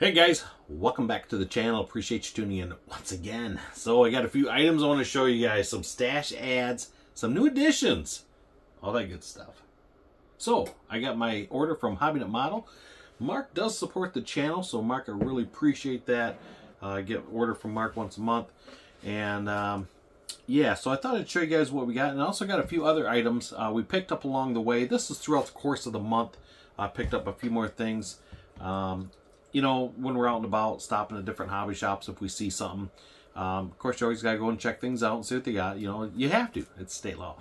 Hey guys, welcome back to the channel. Appreciate you tuning in once again. So I got a few items I want to show you guys. Some stash ads, some new additions, all that good stuff. So I got my order from Hobby Nut Model. Mark does support the channel, so Mark, I really appreciate that. I get an order from Mark once a month. And yeah, so I thought I'd show you guys what we got. And I also got a few other items we picked up along the way. This is throughout the course of the month. I picked up a few more things. You know, when we're out and about, stopping at different hobby shops if we see something. Of course, you always got to go and check things out and see what they got. You know, you have to. It's state law.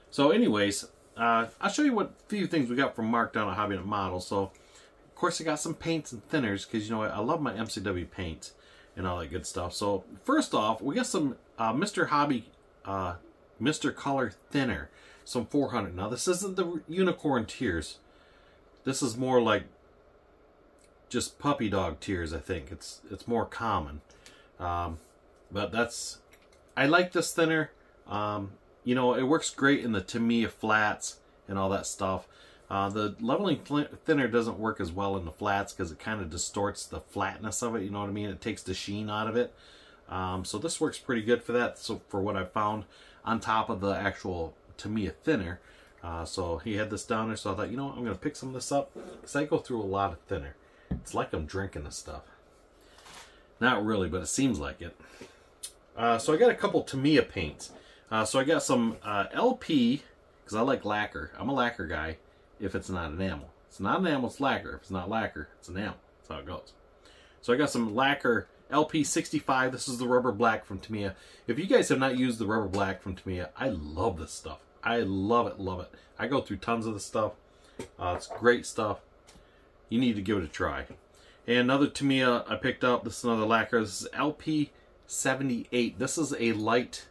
So anyways, I'll show you what few things we got from Mark down at Hobby Nut Model. So, of course, I got some paints and thinners because, you know, I love my MCW paints and all that good stuff. So, first off, we got some mr.color thinner. Some 400. Now, this isn't the unicorn tears. This is more like just puppy dog tears. I think it's more common, but I like this thinner. You know, it works great in the Tamiya flats and all that stuff. The leveling thinner doesn't work as well in the flats because it kind of distorts the flatness of it, you know what I mean? It takes the sheen out of it. So this works pretty good for that, so for what I found, on top of the actual Tamiya thinner. So he had this down there, so I thought, you know what, I'm going to pick some of this up because I go through a lot of thinner. It's like I'm drinking this stuff. Not really, but it seems like it. So I got a couple Tamiya paints. So I got some LP, because I like lacquer. I'm a lacquer guy if it's not enamel. If it's not enamel, it's lacquer. If it's not lacquer, it's enamel. That's how it goes. So I got some lacquer LP 65. This is the rubber black from Tamiya. If you guys have not used the rubber black from Tamiya, I love this stuff. I love it, love it. I go through tons of this stuff. It's great stuff. You need to give it a try. And another Tamiya I picked up. This is another lacquer. This is LP 78. This is a light,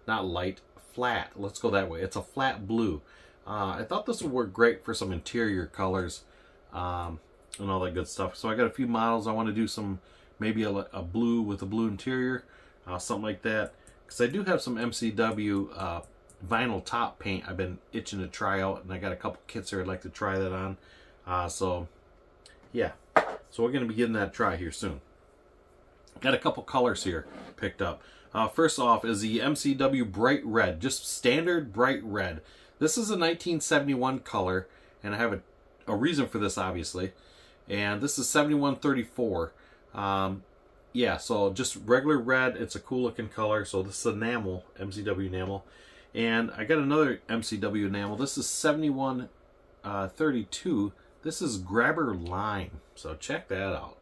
not light, flat. Let's go that way. It's a flat blue. I thought this would work great for some interior colors and all that good stuff. So I got a few models. I want to do some, maybe a blue with a blue interior, something like that. Because I do have some MCW vinyl top paint I've been itching to try out, and I got a couple kits here I'd like to try that on. So yeah, so we're going to be getting that try here soon. Got a couple colors here picked up. First off is the MCW Bright Red, just standard bright red. This is a 1971 color, and I have a reason for this, obviously. And this is 7134. Yeah, so just regular red. It's a cool looking color. So this is enamel, MCW enamel. And I got another MCW enamel. This is 7132. This is Grabber Lime, so check that out.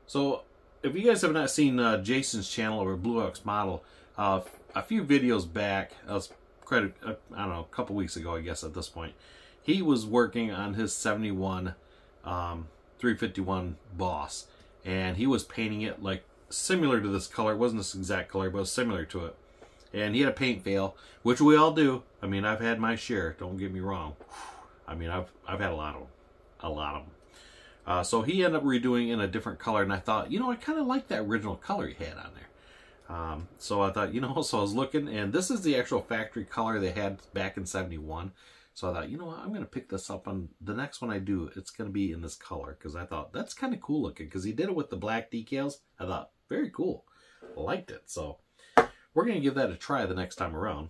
So if you guys have not seen Jason's channel over Blue Ox Model, a few videos back, I don't know, a couple weeks ago, I guess at this point, he was working on his 71 351 Boss, and he was painting it like similar to this color. It wasn't this exact color, but it was similar to it. And he had a paint fail, which we all do. I mean, I've had my share, don't get me wrong. I mean, I've had a lot of them. So he ended up redoing in a different color, and I thought, you know, I kind of like that original color he had on there. So I thought, you know, so I was looking, and this is the actual factory color they had back in 71. So I thought, you know what, I'm going to pick this up on the next one I do. It's going to be in this color, because I thought that's kind of cool looking, because he did it with the black decals. I thought, very cool. Liked it. So we're going to give that a try the next time around.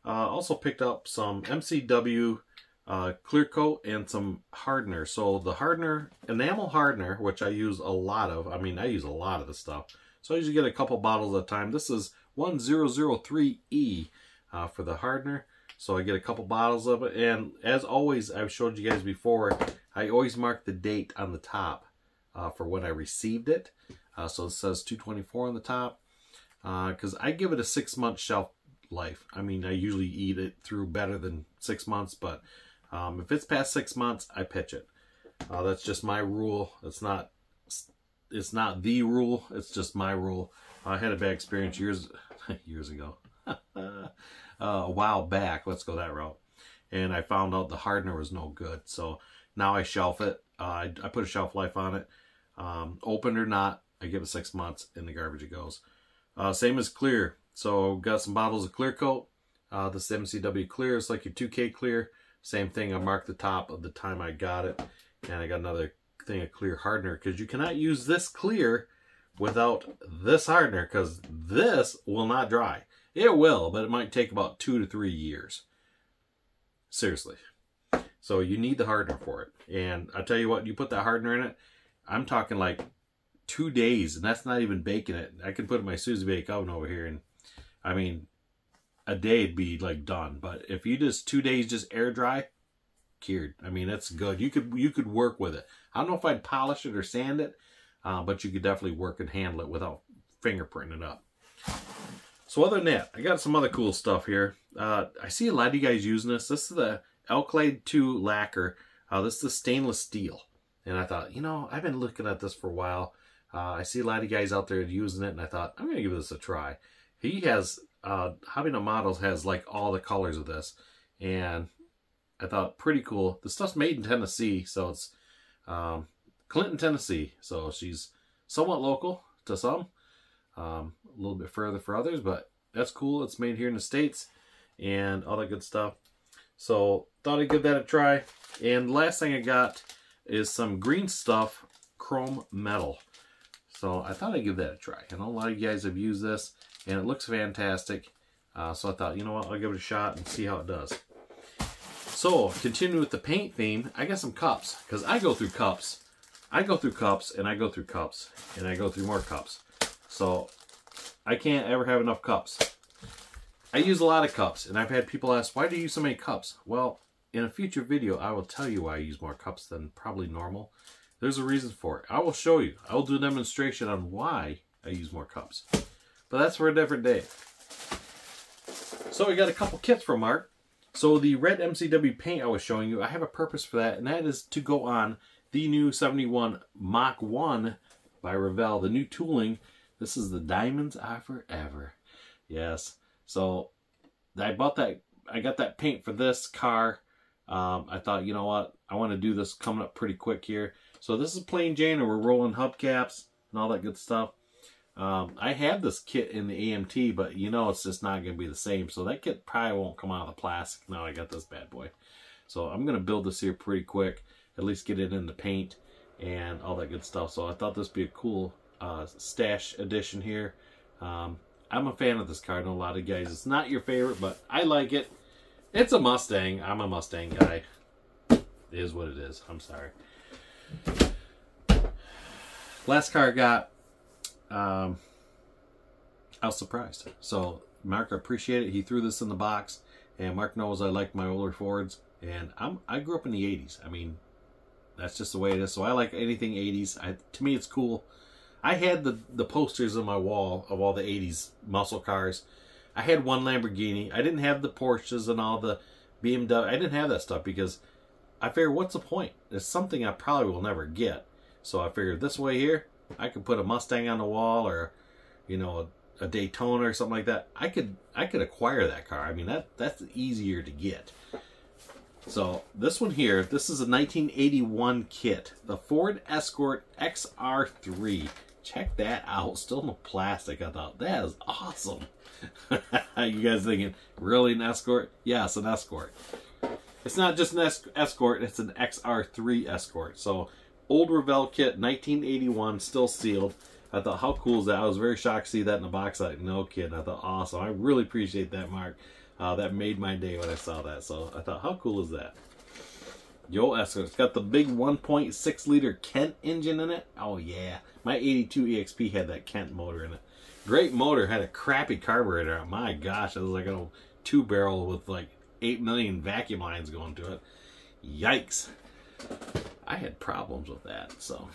Also picked up some MCW clear coat and some hardener. So the hardener, enamel hardener, which I use a lot of. I mean, I use a lot of this stuff. So I usually get a couple bottles at a time. This is 1003E for the hardener. So I get a couple bottles of it. And as always, I've showed you guys before, I always mark the date on the top for when I received it. So it says 224 on the top. Because I give it a 6-month shelf life. I mean, I usually eat it through better than 6 months, but if it's past 6 months, I pitch it. That's just my rule. It's not the rule. It's just my rule. I had a bad experience years ago, a while back. Let's go that route. And I found out the hardener was no good. So now I shelf it. I put a shelf life on it. Open or not, I give it 6 months. In the garbage it goes. Same as clear. So got some bottles of clear coat. This MCW clear is like your 2K clear. Same thing, I marked the top of the time I got it. And I got another thing of clear hardener, because you cannot use this clear without this hardener, because this will not dry. It will, but it might take about 2 to 3 years. Seriously. So you need the hardener for it. And I tell you what, you put that hardener in it, I'm talking like 2 days, and that's not even baking it. I can put it in my Susie Bake oven over here, and I mean, a day it'd be like done. But if you just 2 days just air dry, cured. I mean, it's good. You could work with it. I don't know if I'd polish it or sand it, but you could definitely work and handle it without fingerprinting it up. So other than that, I got some other cool stuff here. I see a lot of you guys using this. This is the Alclad 2 lacquer. This is the stainless steel. And I thought, you know, I've been looking at this for a while. I see a lot of guys out there using it, and I thought, I'm going to give this a try. He has, Hobby No Models has like all the colors of this. And I thought, pretty cool. The stuff's made in Tennessee, so it's Clinton, Tennessee. So she's somewhat local to some, a little bit further for others, but that's cool. It's made here in the States and all that good stuff. So thought I'd give that a try. And the last thing I got is some green stuff chrome metal. So I thought I'd give that a try. I know a lot of you guys have used this, and it looks fantastic. So I thought, you know what, I'll give it a shot and see how it does. So, continuing with the paint theme, I got some cups, because I go through cups. I go through cups, and I go through cups, and I go through more cups. So, I can't ever have enough cups. I use a lot of cups, and I've had people ask, why do you use so many cups? Well, in a future video, I will tell you why I use more cups than probably normal. There's a reason for it. I will show you. I will do a demonstration on why I use more cups. But that's for a different day. So, we got a couple kits from Mark. So the red MCW paint I was showing you, I have a purpose for that, and that is to go on the new 71 Mach 1 by Revell, the new tooling. This is the Diamonds Are Forever. Yes. So I bought that, I got that paint for this car. I thought, you know what, I want to do this coming up pretty quick here. So this is plain Jane, and we're rolling hubcaps and all that good stuff. I had this kit in the AMT, but you know it's just not going to be the same. So that kit probably won't come out of the plastic. Now I got this bad boy. So I'm going to build this here pretty quick. At least get it in the paint and all that good stuff. So I thought this would be a cool stash addition here. I'm a fan of this car. I know a lot of guys, it's not your favorite, but I like it. It's a Mustang. I'm a Mustang guy. It is what it is. I'm sorry. Last car I got, I was surprised. So Mark, I appreciate it. He threw this in the box, and Mark knows I like my older Fords, and I grew up in the 80s. I mean, that's just the way it is. So I like anything 80s. To me, it's cool. I had the posters on my wall of all the 80s muscle cars. I had one Lamborghini. I didn't have the Porsches and all the BMW. I didn't have that stuff because I figured, what's the point? It's something I probably will never get. So I figured this way here, I could put a Mustang on the wall, or, you know, a Daytona or something like that. I could acquire that car. I mean, that's easier to get. So this one here, this is a 1981 kit, the Ford Escort XR3. Check that out. Still in the plastic. I thought, that is awesome. You guys thinking, really an Escort? Yes, an Escort. It's not just an Escort, it's an XR3 Escort. So, old Revell kit, 1981, still sealed. I thought, how cool is that? I was very shocked to see that in the box. Like, no kidding. I thought, awesome. I really appreciate that, Mark. That made my day when I saw that. So, I thought, how cool is that? Yo, Escort. It's got the big 1.6 liter Kent engine in it. Oh, yeah. My 82 EXP had that Kent motor in it. Great motor. Had a crappy carburetor. My gosh. It was like a 2-barrel with like 8 million vacuum lines going to it. Yikes. I had problems with that. So,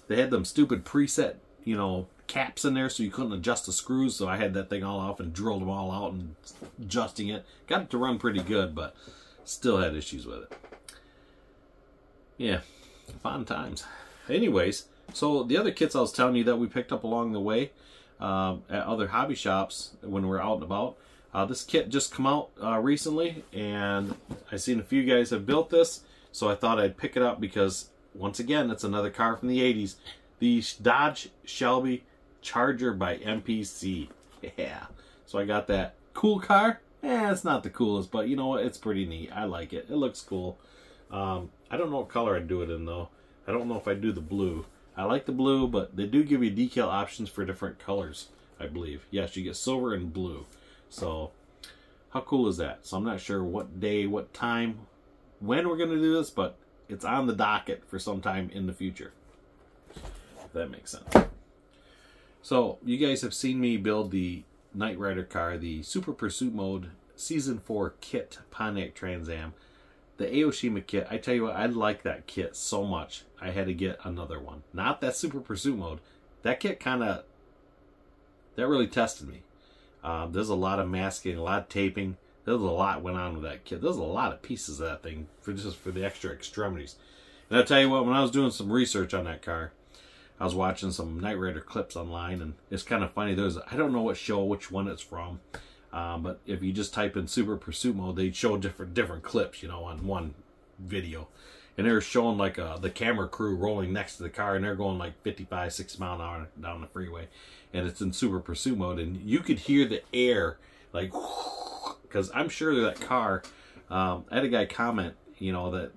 they had them stupid preset, you know, caps in there so you couldn't adjust the screws. So I had that thing all off and drilled them all out and adjusting it. Got it to run pretty good, but still had issues with it. Yeah, fun times. Anyways, so the other kits I was telling you that we picked up along the way at other hobby shops when we're out and about. This kit just come out recently, and I seen a few guys have built this, so I thought I'd pick it up because, once again, it's another car from the 80s. The Dodge Shelby Charger by MPC. Yeah, so I got that. Cool car? It's not the coolest, but you know what? It's pretty neat. I like it. It looks cool. I don't know what color I'd do it in, though. I don't know if I do the blue. I like the blue, but they do give you decal options for different colors, I believe. Yes, you get silver and blue. So, how cool is that? So I'm not sure what day, what time, when we're going to do this, but it's on the docket for some time in the future. If that makes sense. So, you guys have seen me build the Knight Rider car, the Super Pursuit Mode Season 4 kit Pontiac Trans Am. The Aoshima kit, I tell you what, I like that kit so much, I had to get another one. Not that Super Pursuit Mode. That kit that really tested me. There's a lot of masking, a lot of taping. There's a lot went on with that kit. There's a lot of pieces of that thing for the extra extremities. And I'll tell you what, when I was doing some research on that car, I was watching some Knight Rider clips online, and it's kind of funny. I don't know what show, which one it's from. But if you just type in Super Pursuit Mode, they show different clips, you know, on one video. And they're showing like the camera crew rolling next to the car, and they're going like 55, 60 mile an hour down the freeway. And it's in Super Pursuit Mode, and you could hear the air, like, because I'm sure that car, I had a guy comment, you know, that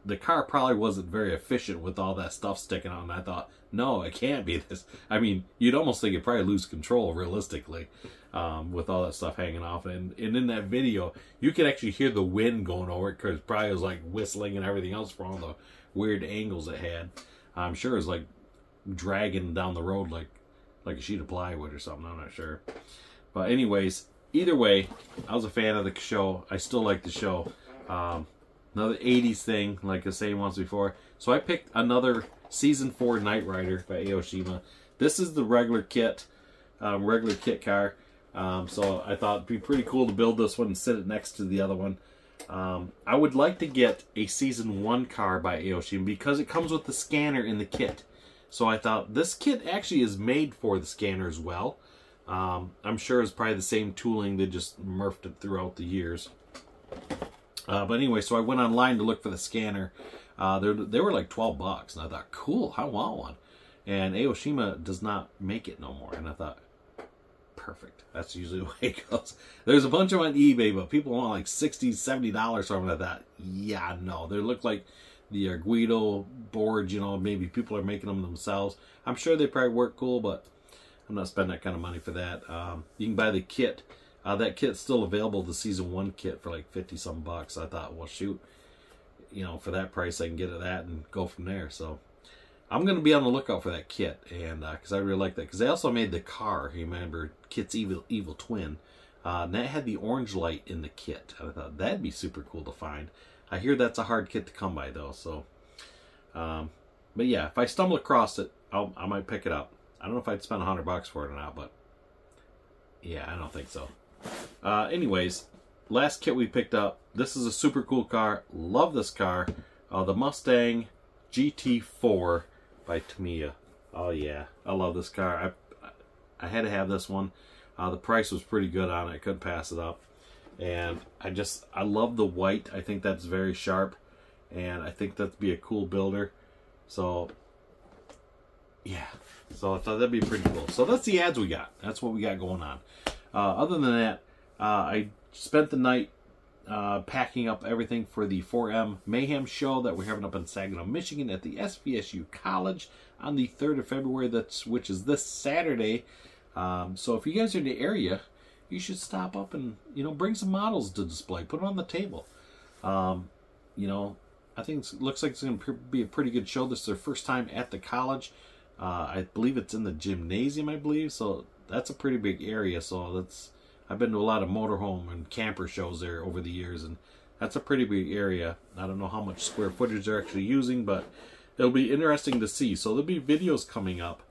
the car probably wasn't very efficient with all that stuff sticking out. And I thought, no, it can't be this. I mean, you'd almost think it'd probably lose control realistically. With all that stuff hanging off, and in that video you could actually hear the wind going over it, because it probably was like whistling and everything else for all the weird angles it had. I'm sure it was like dragging down the road like a sheet of plywood or something. I'm not sure, but anyways, either way, I was a fan of the show. I still like the show. Another 80s thing, like I say once before. So I picked another Season 4 Knight Rider by Aoshima. This is the regular kit car. So I thought it'd be pretty cool to build this one and sit it next to the other one. I would like to get a Season 1 car by Aoshima because it comes with the scanner in the kit. So I thought this kit actually is made for the scanner as well. I'm sure it's probably the same tooling, they just murphed it throughout the years. But anyway, so I went online to look for the scanner. They were like 12 bucks, and I thought, cool, I want one. And Aoshima does not make it no more, and I thought, perfect. That's usually the way it goes. There's a bunch of them on eBay, but people want like $60, $70 for them. Like that. Yeah, no. They look like the Guido boards, you know, maybe people are making them themselves. I'm sure they probably work cool, but I'm not spending that kind of money for that. You can buy the kit. That kit's still available, the Season 1 kit, for like 50-some bucks. I thought, well, shoot, you know, for that price I can get that and go from there. So I'm going to be on the lookout for that kit, and because I really like that. Because they also made the car, you remember, Kit's Evil Twin. And that had the orange light in the kit. I thought that'd be super cool to find. I hear that's a hard kit to come by, though. So, but yeah, if I stumble across it, I might pick it up. I don't know if I'd spend $100 for it or not, but yeah, I don't think so. Anyways, last kit we picked up. This is a super cool car. Love this car. The Mustang GT4 by Tamiya. Oh yeah, I love this car. I had to have this one. The price was pretty good on it. I couldn't pass it up. And I love the white. I think that's very sharp, and I think that'd be a cool builder. So yeah, so I thought that'd be pretty cool. So that's the ads we got. That's what we got going on. Other than that, I spent the night packing up everything for the 4M Mayhem show that we're having up in Saginaw, Michigan at the SVSU College on the 3rd of February, which is this Saturday. So if you guys are in the area, you should stop up and, you know, bring some models to display. Put them on the table. You know, I think it looks like it's going to be a pretty good show. This is their first time at the college. I believe it's in the gymnasium, I believe. So that's a pretty big area. So I've been to a lot of motorhome and camper shows there over the years, and that's a pretty big area. I don't know how much square footage they're actually using, but it'll be interesting to see. So there'll be videos coming up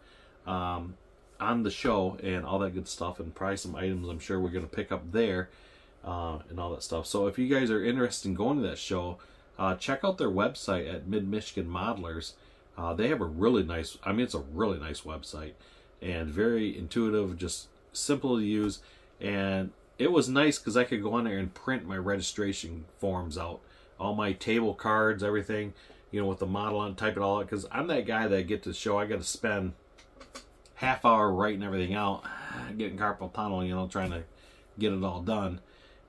on the show and all that good stuff, and probably some items I'm sure we're going to pick up there and all that stuff. So if you guys are interested in going to that show, check out their website at Mid-Michigan Modelers. They have a really nice, I mean, it's a really nice website and very intuitive, just simple to use. And it was nice because I could go on there and print my registration forms out, all my table cards, everything, you know, with the model on, type it all out. Because I'm that guy that get to the show, I got to spend half hour writing everything out, getting carpal tunnel, you know, trying to get it all done.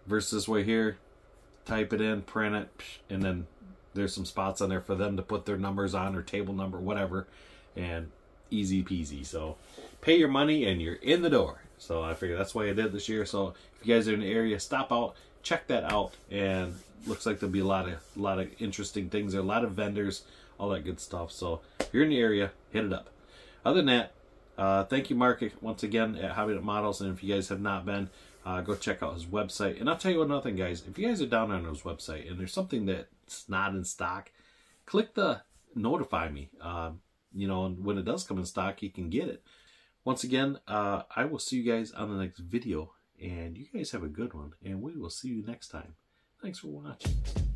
Versus this way here, type it in, print it, and then There's some spots on there for them to put their numbers on, or table number, whatever, and easy peasy. So pay your money and you're in the door. So I figured that's why I did this year. So if you guys are in the area, stop out, check that out, and looks like there'll be a lot of interesting things there, a lot of vendors, all that good stuff. So if you're in the area, hit it up. Other than that, thank you, Mark, once again at Hobby Models. And if you guys have not been, go check out his website. And I'll tell you another thing, guys. If you guys are down on his website and there's something that's not in stock, click the notify me. You know, and when it does come in stock, you can get it. Once again, I will see you guys on the next video. And you guys have a good one. And we will see you next time. Thanks for watching.